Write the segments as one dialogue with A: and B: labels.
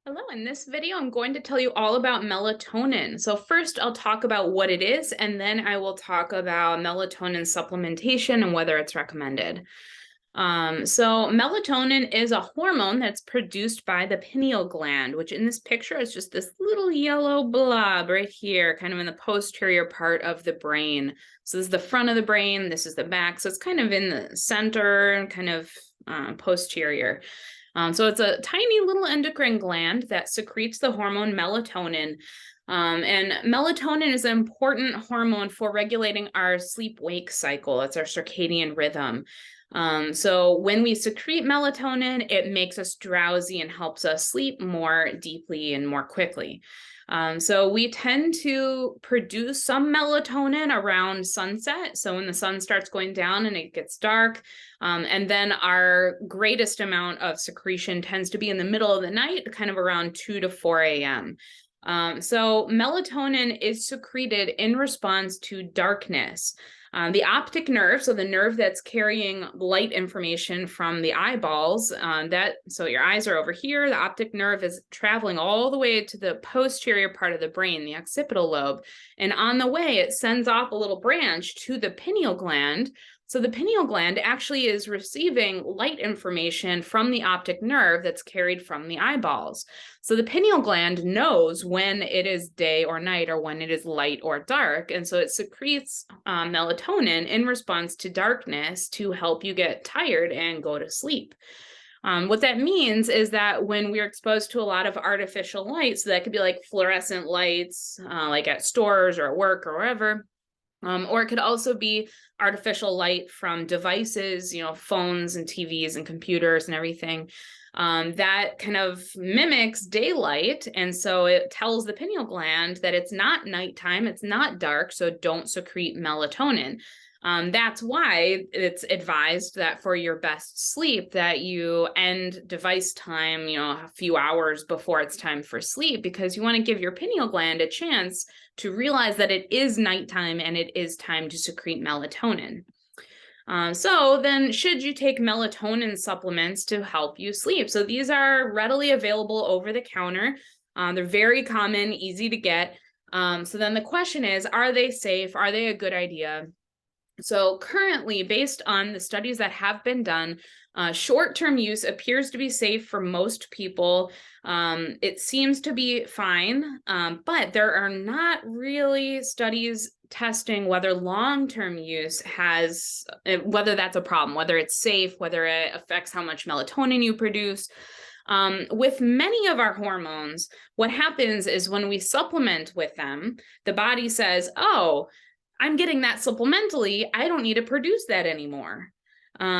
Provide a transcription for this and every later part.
A: Hello, in this video, I'm going to tell you all about melatonin. So first, I'll talk about what it is, and then I will talk about melatonin supplementation and whether it's recommended. So melatonin is a hormone that's produced by the pineal gland, which in this picture is just this little yellow blob right here, kind of in the posterior part of the brain. So this is the front of the brain, this is the back. So it's kind of in the center, kind of posterior. So it's a tiny little endocrine gland that secretes the hormone melatonin. And melatonin is an important hormone for regulating our sleep-wake cycle. It's our circadian rhythm. So when we secrete melatonin, it makes us drowsy and helps us sleep more deeply and more quickly. So we tend to produce some melatonin around sunset. So when the sun starts going down and it gets dark, and then our greatest amount of secretion tends to be in the middle of the night, kind of around 2 to 4 a.m. So melatonin is secreted in response to darkness. The optic nerve, so the nerve that's carrying light information from the eyeballs, so your eyes are over here, the optic nerve is traveling all the way to the posterior part of the brain, the occipital lobe. And on the way, it sends off a little branch to the pineal gland. So the pineal gland actually is receiving light information from the optic nerve that's carried from the eyeballs. So the pineal gland knows when it is day or night or when it is light or dark. And so it secretes melatonin in response to darkness to help you get tired and go to sleep. What that means is that when we're exposed to a lot of artificial light, so that could be like fluorescent lights, like at stores or at work or wherever, or it could also be artificial light from devices, phones and TVs and computers and everything. That kind of mimics daylight. And so it tells the pineal gland that it's not nighttime, it's not dark, so don't secrete melatonin. That's why it's advised that for your best sleep that you end device time, a few hours before it's time for sleep, because you want to give your pineal gland a chance to realize that it is nighttime and it is time to secrete melatonin. So then should you take melatonin supplements to help you sleep? So these are readily available over the counter. They're very common, easy to get. So then the question is, are they safe? Are they a good idea? So currently, based on the studies that have been done, short-term use appears to be safe for most people. It seems to be fine, but there are not really studies testing whether long-term use whether that's a problem, whether it's safe, whether it affects how much melatonin you produce. With many of our hormones, what happens is when we supplement with them, the body says, oh, I'm getting that supplementally, I don't need to produce that anymore.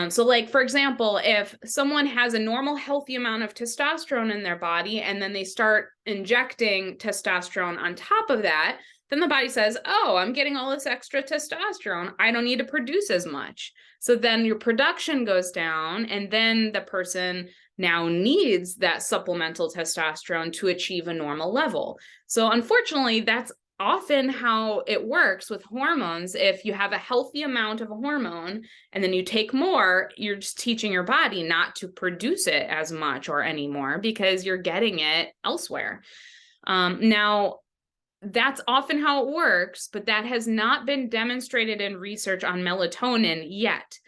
A: So like, for example, if someone has a normal healthy amount of testosterone in their body and then they start injecting testosterone on top of that, then the body says, oh, I'm getting all this extra testosterone, I don't need to produce as much. So then your production goes down, and then the person now needs that supplemental testosterone to achieve a normal level. So unfortunately, that's often how it works with hormones. If you have a healthy amount of a hormone and then you take more, you're just teaching your body not to produce it as much or anymore because you're getting it elsewhere. Now, that's often how it works, but that has not been demonstrated in research on melatonin yet.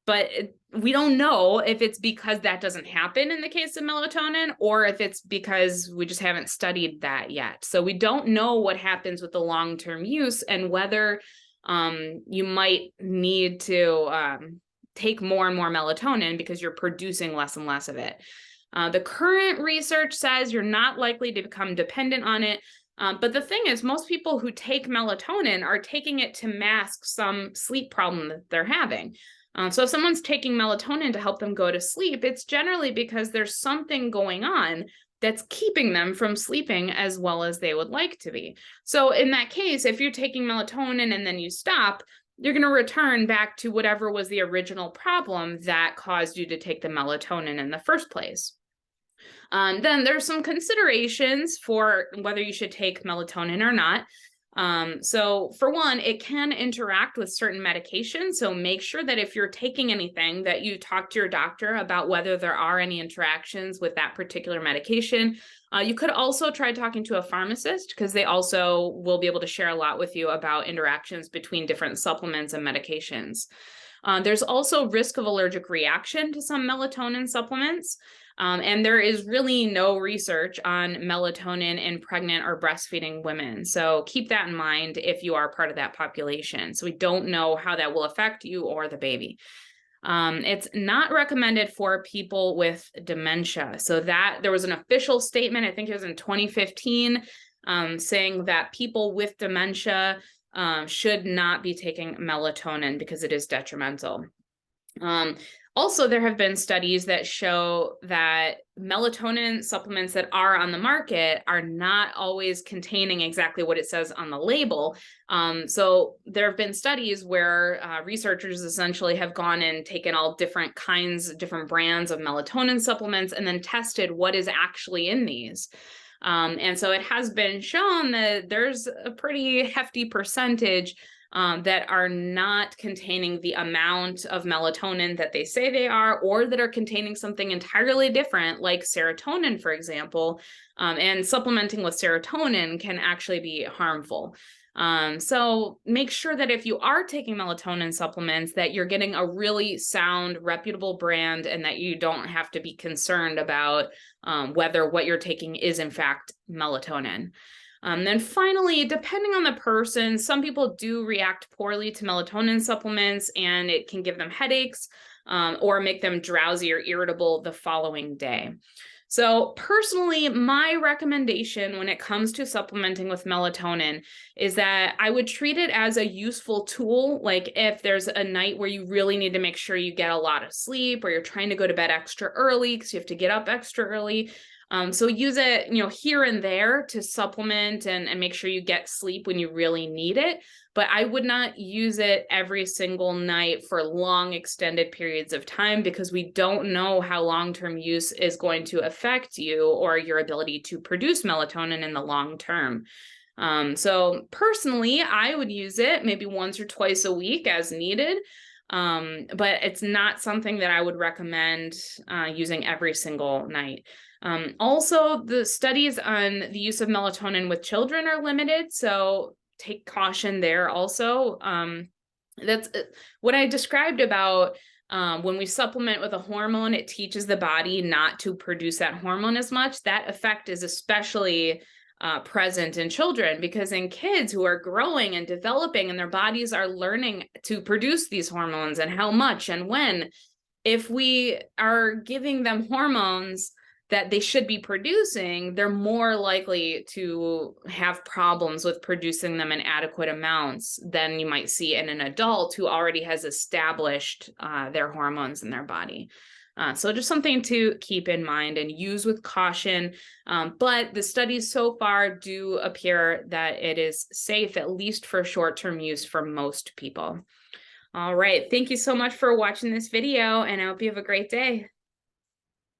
A: But we don't know if it's because that doesn't happen in the case of melatonin, or if it's because we just haven't studied that yet. So we don't know what happens with the long-term use and whether you might need to take more and more melatonin because you're producing less and less of it. The current research says you're not likely to become dependent on it. But the thing is, most people who take melatonin are taking it to mask some sleep problem that they're having. So if someone's taking melatonin to help them go to sleep, it's generally because there's something going on that's keeping them from sleeping as well as they would like to be. So in that case, if you're taking melatonin and then you stop, you're going to return back to whatever was the original problem that caused you to take the melatonin in the first place. Then there's some considerations for whether you should take melatonin or not. So for one, it can interact with certain medications. So make sure that if you're taking anything, that you talk to your doctor about whether there are any interactions with that particular medication. You could also try talking to a pharmacist, because they also will be able to share a lot with you about interactions between different supplements and medications. There's also risk of allergic reaction to some melatonin supplements. And there is really no research on melatonin in pregnant or breastfeeding women. So keep that in mind if you are part of that population. So we don't know how that will affect you or the baby. It's not recommended for people with dementia. So that there was an official statement, I think it was in 2015, saying that people with dementia should not be taking melatonin because it is detrimental. Also, there have been studies that show that melatonin supplements that are on the market are not always containing exactly what it says on the label. So there have been studies where researchers essentially have gone and taken all different kinds, different brands of melatonin supplements, and then tested what is actually in these. And so it has been shown that there's a pretty hefty percentage that are not containing the amount of melatonin that they say they are, or that are containing something entirely different, like serotonin, for example. And supplementing with serotonin can actually be harmful. So make sure that if you are taking melatonin supplements, that you're getting a really sound, reputable brand, and that you don't have to be concerned about whether what you're taking is in fact melatonin. Then finally, depending on the person, some people do react poorly to melatonin supplements, and it can give them headaches or make them drowsy or irritable the following day. So personally, my recommendation when it comes to supplementing with melatonin is that I would treat it as a useful tool. Like if there's a night where you really need to make sure you get a lot of sleep, or you're trying to go to bed extra early because you have to get up extra early. So use it, here and there to supplement and make sure you get sleep when you really need it. But I would not use it every single night for long extended periods of time, because we don't know how long-term use is going to affect you or your ability to produce melatonin in the long term. So personally, I would use it maybe once or twice a week as needed. But it's not something that I would recommend using every single night. Also, the studies on the use of melatonin with children are limited, so take caution there also. That's what I described about when we supplement with a hormone, it teaches the body not to produce that hormone as much. That effect is especially present in children, because in kids who are growing and developing and their bodies are learning to produce these hormones and how much and when, if we are giving them hormones that they should be producing, they're more likely to have problems with producing them in adequate amounts than you might see in an adult who already has established their hormones in their body. So just something to keep in mind and use with caution. But the studies so far do appear that it is safe, at least for short-term use for most people. All right. Thank you so much for watching this video, and I hope you have a great day.